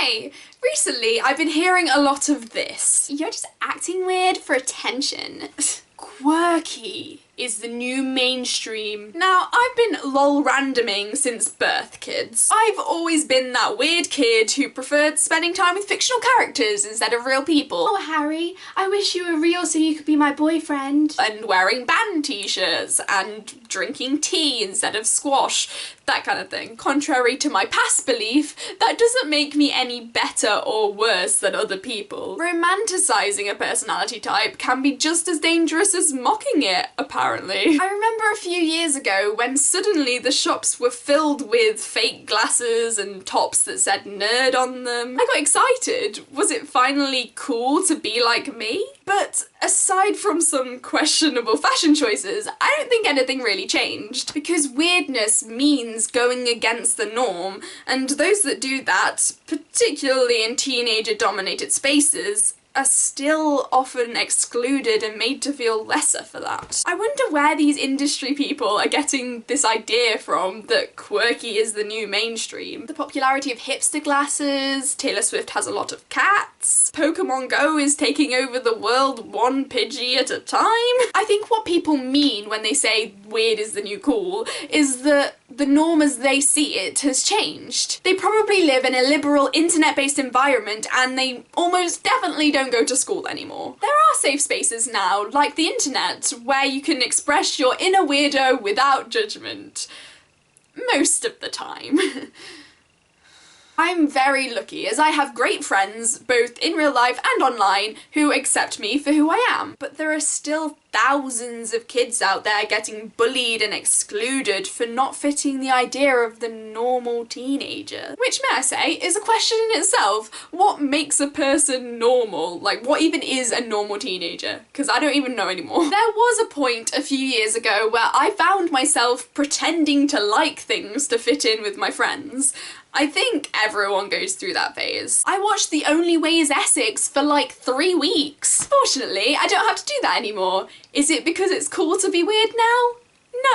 Hey, recently I've been hearing a lot of this. You're just acting weird for attention. Quirky is the new mainstream. Now, I've been lol randoming since birth, kids. I've always been that weird kid who preferred spending time with fictional characters instead of real people. Oh, Harry, I wish you were real so you could be my boyfriend. And wearing band t-shirts and drinking tea instead of squash, that kind of thing. Contrary to my past belief, that doesn't make me any better or worse than other people. Romanticising a personality type can be just as dangerous as mocking it, apparently. I remember a few years ago when suddenly the shops were filled with fake glasses and tops that said nerd on them. I got excited. Was it finally cool to be like me? But aside from some questionable fashion choices, I don't think anything really changed. Because weirdness means going against the norm, and those that do that, particularly in teenager-dominated spaces, are still often excluded and made to feel lesser for that. I wonder where these industry people are getting this idea from that quirky is the new mainstream. The popularity of hipster glasses, Taylor Swift has a lot of cats, Pokemon Go is taking over the world one Pidgey at a time. I think what people mean when they say weird is the new cool is that the norm as they see it has changed. They probably live in a liberal internet-based environment and they almost definitely don't go to school anymore. There are safe spaces now, like the internet, where you can express your inner weirdo without judgment. Most of the time. I'm very lucky as I have great friends, both in real life and online, who accept me for who I am. But there are still thousands of kids out there getting bullied and excluded for not fitting the idea of the normal teenager. Which, may I say, is a question in itself. What makes a person normal? Like, what even is a normal teenager? Because I don't even know anymore. There was a point a few years ago where I found myself pretending to like things to fit in with my friends. I think everyone goes through that phase. I watched The Only Way is Essex for like 3 weeks. Fortunately, I don't have to do that anymore. Is it because it's cool to be weird now?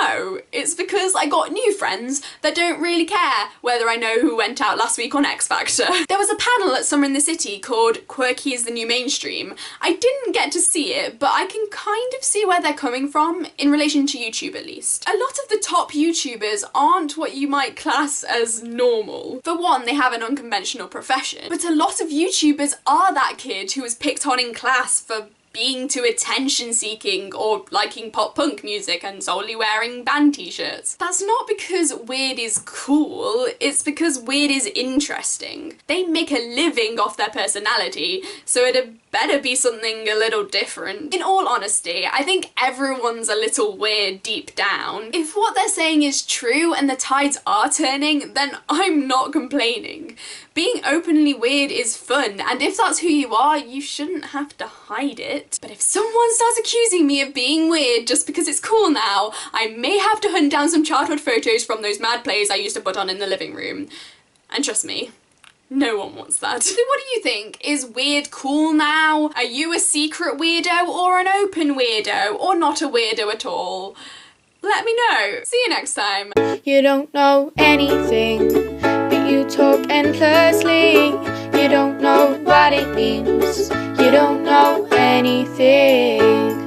No, it's because I got new friends that don't really care whether I know who went out last week on X Factor. There was a panel at Summer in the City called Quirky is the New Mainstream. I didn't get to see it, but I can kind of see where they're coming from, in relation to YouTube at least. A lot of the top YouTubers aren't what you might class as normal. For one, they have an unconventional profession, but a lot of YouTubers are that kid who was picked on in class for being too attention-seeking or liking pop-punk music and solely wearing band t-shirts. That's not because weird is cool, it's because weird is interesting. They make a living off their personality, so it'd better be something a little different. In all honesty, I think everyone's a little weird deep down. If what they're saying is true and the tides are turning, then I'm not complaining. Being openly weird is fun, and if that's who you are, you shouldn't have to hide it. But if someone starts accusing me of being weird just because it's cool now, I may have to hunt down some childhood photos from those mad plays I used to put on in the living room. And trust me, no one wants that. So what do you think? Is weird cool now? Are you a secret weirdo or an open weirdo? Or not a weirdo at all? Let me know. See you next time. You don't know anything, but you talk endlessly. You don't know what it means. You don't know anything.